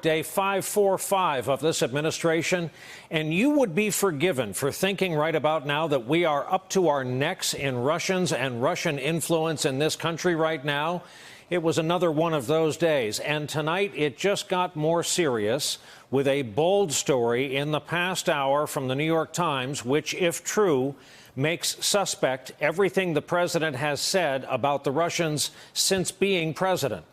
day 545 of this administration, and you would be forgiven for thinking right about now that we are up to our necks in Russians and Russian influence in this country right now. It was another one of those days, and tonight it just got more serious with a bold story in the past hour from the New York Times, which, if true, makes suspect everything the president has said about the Russians since being president.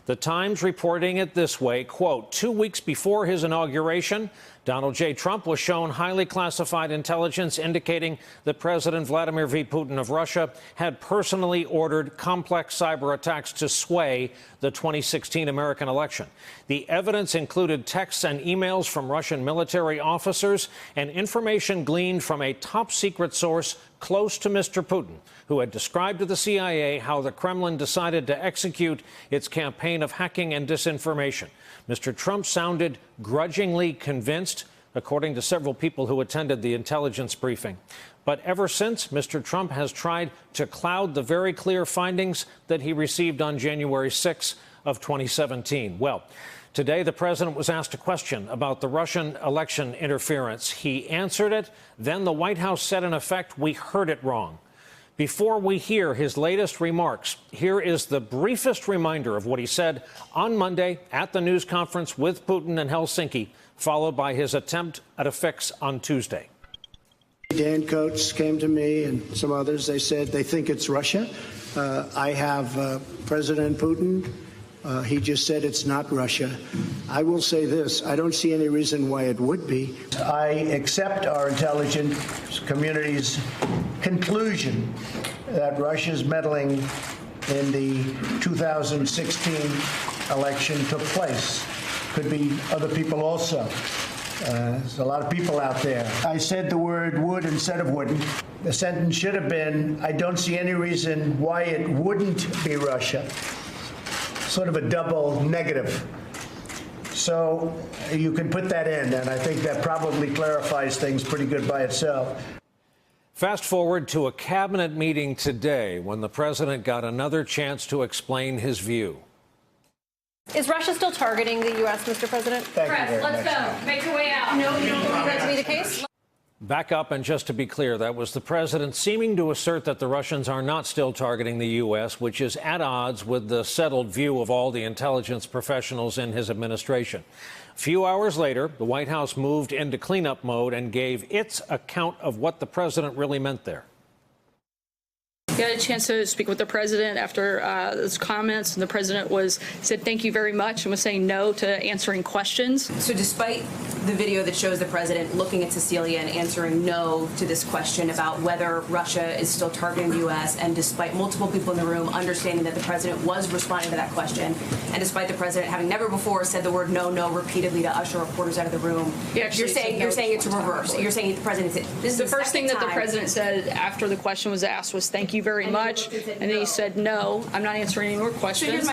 The Times reporting it this way, quote, 2 weeks before his inauguration, Donald J. Trump was shown highly classified intelligence indicating that President Vladimir V. Putin of Russia had personally ordered complex cyber attacks to sway the 2016 American election. The evidence included texts and emails from Russian military officers and information gleaned from a top-secret source close to Mr. Putin, who had described to the CIA how the Kremlin decided to execute its campaign of hacking and disinformation. Mr. Trump sounded grudgingly convinced, according to several people who attended the intelligence briefing. But ever since, Mr. Trump has tried to cloud the very clear findings that he received on January 6 of 2017. Well, today the president was asked a question about the Russian election interference. He answered it. Then the White House said, in effect, we heard it wrong. Before we hear his latest remarks, here is the briefest reminder of what he said on Monday at the news conference with Putin in Helsinki, followed by his attempt at a fix on Tuesday. Dan Coats came to me and some others. They said they think it's Russia. I have President Putin. He just said it's not Russia. I will say this. I don't see any reason why it would be. I accept our intelligence community's conclusion that Russia's meddling in the 2016 election took place. Could be other people also. There's a lot of people out there. I said the word would instead of wouldn't. The sentence should have been, I don't see any reason why it wouldn't be Russia. Sort of a double negative. So you can put that in, and I think that probably clarifies things pretty good by itself. Fast forward to a cabinet meeting today when the president got another chance to explain his view. Is Russia still targeting the U.S., Mr. President? Thank you very let's much. go. Make your way out. No, you don't believe that to be the case? Back up, and just to be clear, that was the president seeming to assert that the Russians are not still targeting the U.S., which is at odds with the settled view of all the intelligence professionals in his administration. A few hours later, the White House moved into cleanup mode and gave its account of what the president really meant there. We had a chance to speak with the president after those comments, and the president said thank you very much and was saying no to answering questions. So despite the video that shows the president looking at Cecilia and answering no to this question about whether Russia is still targeting the U.S., and despite multiple people in the room understanding that the president was responding to that question, and despite the president having never before said the word no, no repeatedly to usher reporters out of the room, you're saying it's reverse. You're saying the president said this is the first thing that the president said after the question was asked was thank you very much, and then he said no, I'm not answering any more questions.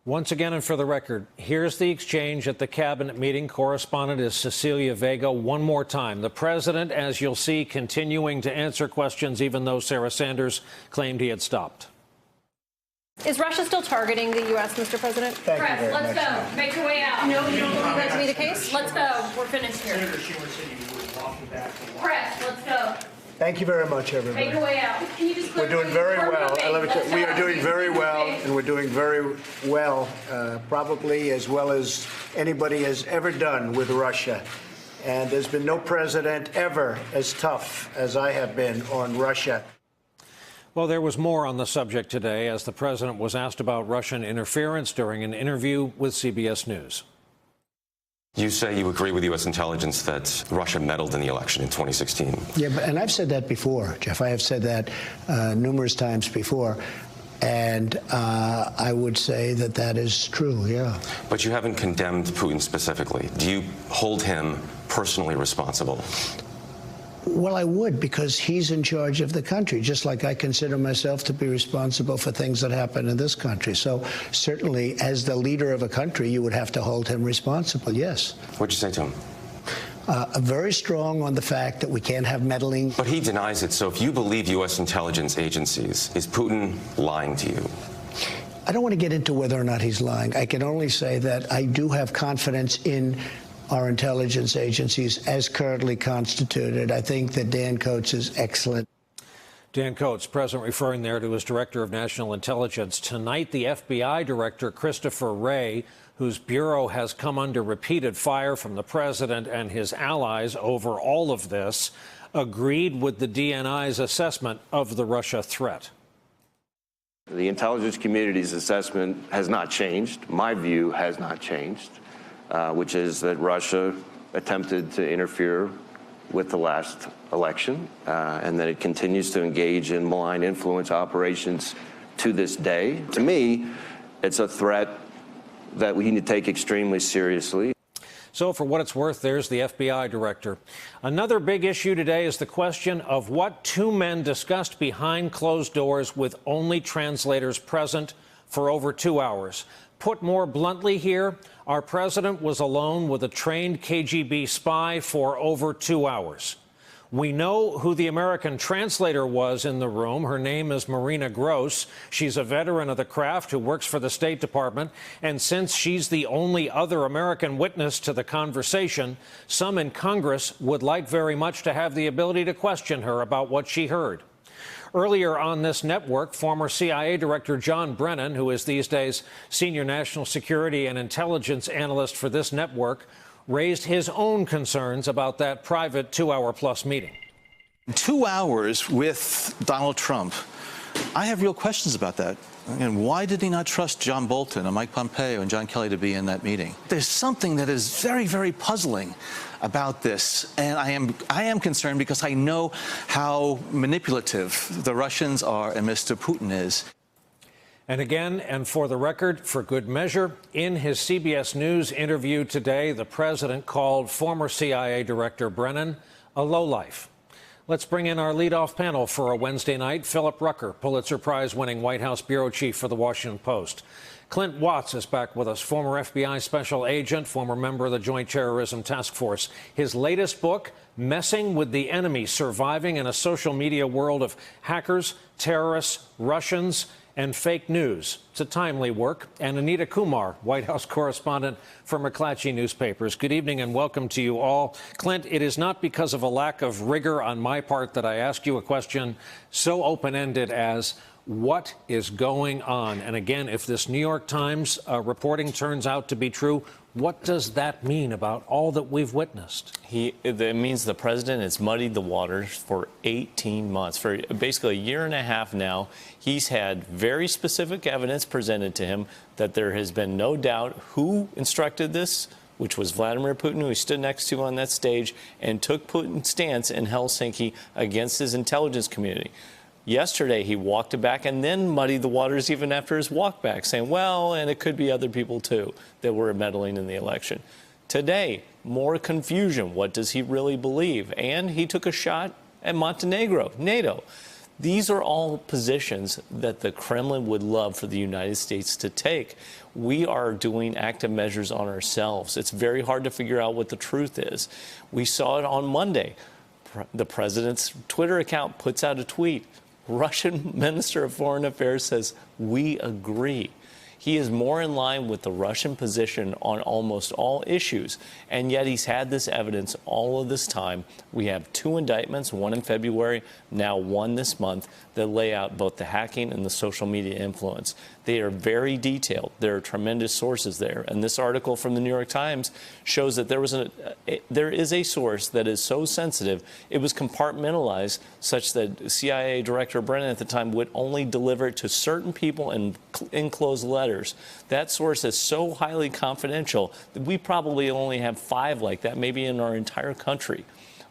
Once again, and for the record, here's the exchange at the cabinet meeting. Correspondent is Cecilia Vega. One more time. The president, as you'll see, continuing to answer questions, even though Sarah Sanders claimed he had stopped. Is Russia still targeting the U.S., Mr. President? Thank you very let's much. go. Make your way out. No, you don't believe that to be the case? Let's go. We're finished here. Press, let's go. Thank you very much, everybody. Make your way out. Can you just We're doing very well. We are doing very well, and we're doing very well, probably as well as anybody has ever done with Russia. And there's been no president ever as tough as I have been on Russia. Well, there was more on the subject today as the president was asked about Russian interference during an interview with CBS News. You say you agree with U.S. intelligence that Russia meddled in the election in 2016. Yeah, and I've said that before, Jeff. I have said that numerous times before. And I would say that that is true, yeah. But you haven't condemned Putin specifically. Do you hold him personally responsible? Well, I would, because he's in charge of the country, just like I consider myself to be responsible for things that happen in this country. So certainly, as the leader of a country, you would have to hold him responsible, yes. What'd you say to him? Very strong on the fact that we can't have meddling. But he denies it. So if you believe U.S. intelligence agencies, is Putin lying to you? I don't want to get into whether or not he's lying. I can only say that I do have confidence in our intelligence agencies as currently constituted. I think that Dan Coats is excellent. Dan Coats, President referring there to his Director of National Intelligence. Tonight, the FBI Director, Christopher Wray, whose bureau has come under repeated fire from the president and his allies over all of this, agreed with the DNI's assessment of the Russia threat. The intelligence community's assessment has not changed. My view has not changed, which is that Russia attempted to interfere with the last election, and that it continues to engage in malign influence operations to this day. To me, it's a threat that we need to take extremely seriously. So for what it's worth, there's the FBI director. Another big issue today is the question of what two men discussed behind closed doors with only translators present for over 2 hours. Put more bluntly here, our president was alone with a trained KGB spy for over 2 hours. We know who the American translator was in the room. Her name is Marina Gross. She's a veteran of the craft who works for the State Department. And since she's the only other American witness to the conversation, some in Congress would like very much to have the ability to question her about what she heard. Earlier on this network, former CIA Director John Brennan, who is these days Senior National Security and Intelligence Analyst for this network, raised his own concerns about that private 2-hour-plus meeting. 2 hours with Donald Trump. I have real questions about that. And why did he not trust John Bolton and Mike Pompeo and John Kelly to be in that meeting? There's something that is very, very puzzling about this. And I am concerned because I know how manipulative the Russians are and Mr. Putin is. And again, and for the record, for good measure, in his CBS News interview today, the president called former CIA Director Brennan a lowlife. Let's bring in our leadoff panel for a Wednesday night. Philip Rucker, Pulitzer Prize-winning White House bureau chief for The Washington Post. Clint Watts is back with us, former FBI special agent, former member of the Joint Terrorism Task Force. His latest book, Messing with the Enemy, Surviving in a Social Media World of Hackers, Terrorists, Russians, and Fake News. It's a timely work. And Anita Kumar, White House correspondent for McClatchy Newspapers. Good evening and welcome to you all. Clint, it is not because of a lack of rigor on my part that I ask you a question so open-ended as what is going on? And again, if this New York Times reporting turns out to be true, what does that mean about all that we've witnessed? It means the president has muddied the waters for 18 months. For basically a year and a half now, he's had very specific evidence presented to him that there has been no doubt who instructed this, which was Vladimir Putin, who he stood next to on that stage and took Putin's stance in Helsinki against his intelligence community. Yesterday, he walked it back and then muddied the waters even after his walk back, saying, well, and it could be other people, too, that were meddling in the election. Today, more confusion. What does he really believe? And he took a shot at Montenegro, NATO. These are all positions that the Kremlin would love for the United States to take. We are doing active measures on ourselves. It's very hard to figure out what the truth is. We saw it on Monday. The president's Twitter account puts out a tweet. Russian Minister of Foreign Affairs says, we agree. He is more in line with the Russian position on almost all issues, and yet he's had this evidence all of this time. We have 2 indictments, one in February, now one this month, that lay out both the hacking and the social media influence. They are very detailed. There are tremendous sources there. And this article from the New York Times shows that there is a source that is so sensitive, it was compartmentalized such that CIA Director Brennan at the time would only deliver it to certain people in enclosed letters. That source is so highly confidential that we probably only have 5 like that, maybe in our entire country.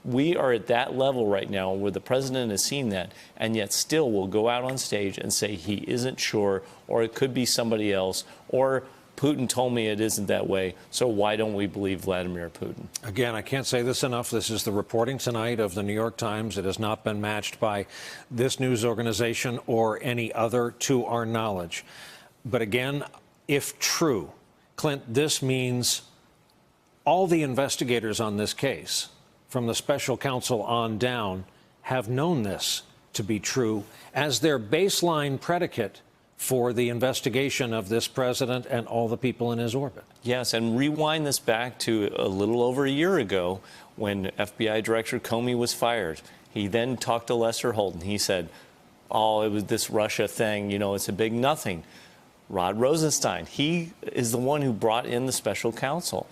We are at that level right now where the president has seen that and yet still will go out on stage and say he isn't sure, or it could be somebody else, or Putin told me it isn't that way, so why don't we believe Vladimir Putin? Again, I can't say this enough. This is the reporting tonight of the New York Times. It has not been matched by this news organization or any other to our knowledge. But again, if true, Clint, this means all the investigators on this case, from the special counsel on down, have known this to be true as their baseline predicate for the investigation of this president and all the people in his orbit. Yes, and rewind this back to a little over a year ago when FBI Director Comey was fired. He then talked to Lester Holt, and he said, oh, it was this Russia thing, you know, it's a big nothing. Rod Rosenstein, he is the one who brought in the special counsel.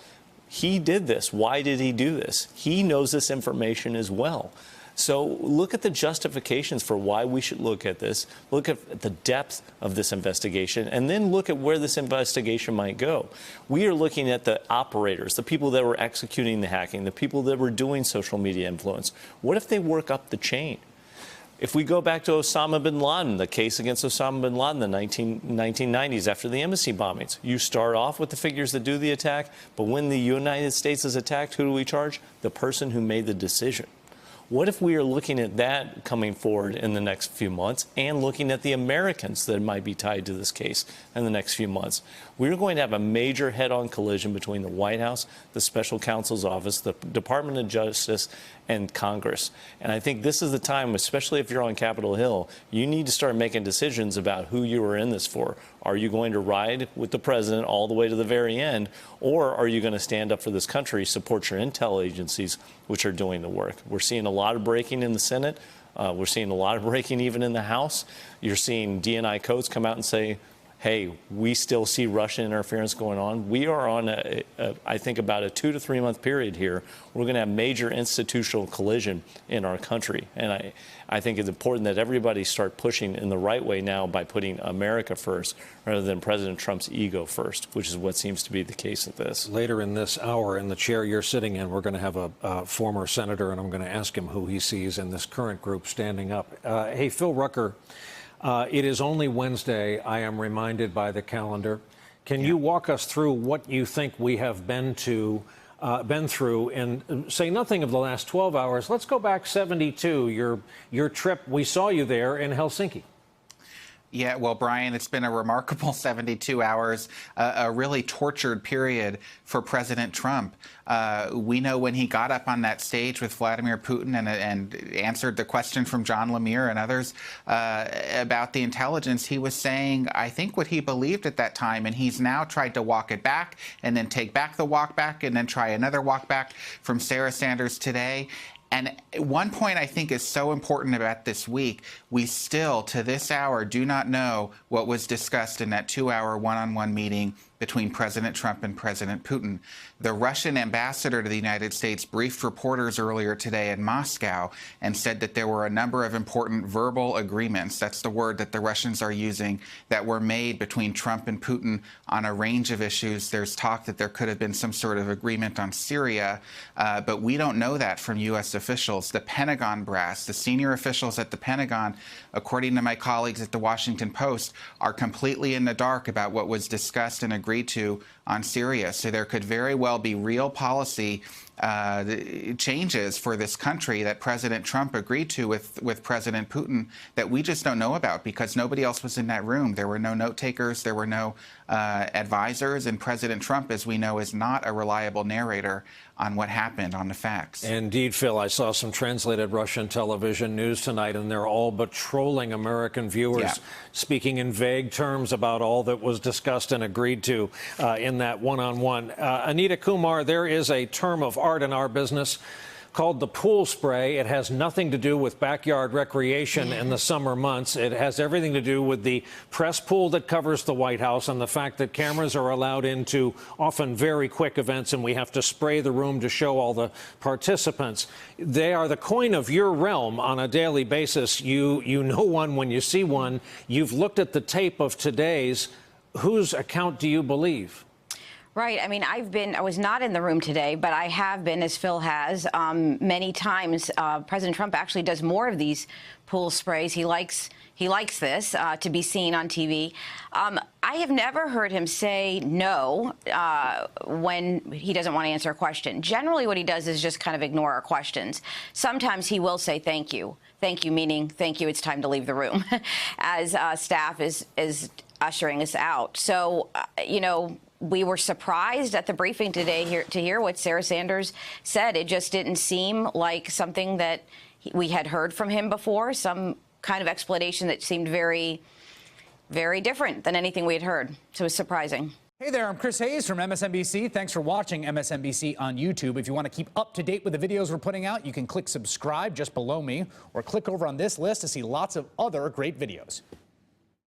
He did this. Why did he do this? He knows this information as well. So look at the justifications for why we should look at this, look at the depth of this investigation, and then look at where this investigation might go. We are looking at the operators, the people that were executing the hacking, the people that were doing social media influence. What if they work up the chain? If we go back to Osama bin Laden, the case against Osama bin Laden in the 1990s after the embassy bombings, you start off with the figures that do the attack, but when the United States is attacked, who do we charge? The person who made the decision. What if we are looking at that coming forward in the next few months and looking at the Americans that might be tied to this case in the next few months? We're going to have a major head-on collision between the White House, the special counsel's office, the Department of Justice, and Congress. And I think this is the time, especially if you're on Capitol Hill, you need to start making decisions about who you are in this for. Are you going to ride with the president all the way to the very end, or are you going to stand up for this country, support your intel agencies, which are doing the work? We're seeing a lot of breaking in the Senate. We're seeing a lot of breaking even in the House. You're seeing DNI codes come out and say, hey, we still see Russian interference going on. We are on, I think, about a 2 to 3 month period here. We're going to have major institutional collision in our country. And I think it's important that everybody start pushing in the right way now by putting America first rather than President Trump's ego first, which is what seems to be the case of this. Later in this hour, in the chair you're sitting in, we're going to have a former senator, and I'm going to ask him who he sees in this current group standing up. Hey, Phil Rucker. It is only Wednesday, I am reminded by the calendar. Can you walk us through what you think we have been through, and say nothing of the last 12 hours? Let's go back 72, your trip. We saw you there in Helsinki. Yeah, well, Brian, it's been a remarkable 72 hours, a really tortured period for President Trump. We know when he got up on that stage with Vladimir Putin and answered the question from John Lemire and others about the intelligence, he was saying, I think, what he believed at that time, and he's now tried to walk it back and then take back the walk back and then try another walk back from Sarah Sanders today. And one point I think is so important about this week, we still, to this hour, do not know what was discussed in that 2-hour one-on-one meeting between President Trump and President Putin. The Russian ambassador to the United States briefed reporters earlier today in Moscow and said that there were a number of important verbal agreements, that's the word that the Russians are using, that were made between Trump and Putin on a range of issues. There's talk that there could have been some sort of agreement on Syria, but we don't know that from U.S. officials. The Pentagon brass, the senior officials at the Pentagon, according to my colleagues at the Washington Post, are completely in the dark about what was discussed and agreed to on Syria. So there could very well be real policy changes for this country that President Trump agreed to with President Putin that we just don't know about because nobody else was in that room. There were no note takers, there were no advisors, and President Trump, as we know, is not a reliable narrator on what happened, on the facts. Indeed, Phil, I saw some translated Russian television news tonight, and they're all but trolling American viewers, speaking in vague terms about all that was discussed and agreed to in that one-on-one. Anita Kumar, there is a term of art in our business called the pool spray. It has nothing to do with backyard recreation in the summer months. It has everything to do with the press pool that covers the White House and the fact that cameras are allowed into often very quick events, and we have to spray the room to show all the participants. They are the coin of your realm on a daily basis. You know one when you see one. You've looked at the tape of today's. Whose account do you believe? Right. I mean, I was not in the room today, but I have been, as Phil has, many times. President Trump actually does more of these pool sprays. He likes this to be seen on TV. I have never heard him say no when he doesn't want to answer a question. Generally, what he does is just kind of ignore our questions. Sometimes he will say thank you. Thank you, meaning thank you, it's time to leave the room, as staff is ushering us out. So, we were surprised at the briefing today to hear what Sarah Sanders said. It just didn't seem like something that we had heard from him before, some kind of explanation that seemed very very different than anything we had heard. So it was surprising. Hey there, I'm Chris Hayes from MSNBC. Thanks for watching MSNBC on YouTube. If you want to keep up to date with the videos we're putting out, you can click subscribe just below me or click over on this list to see lots of other great videos.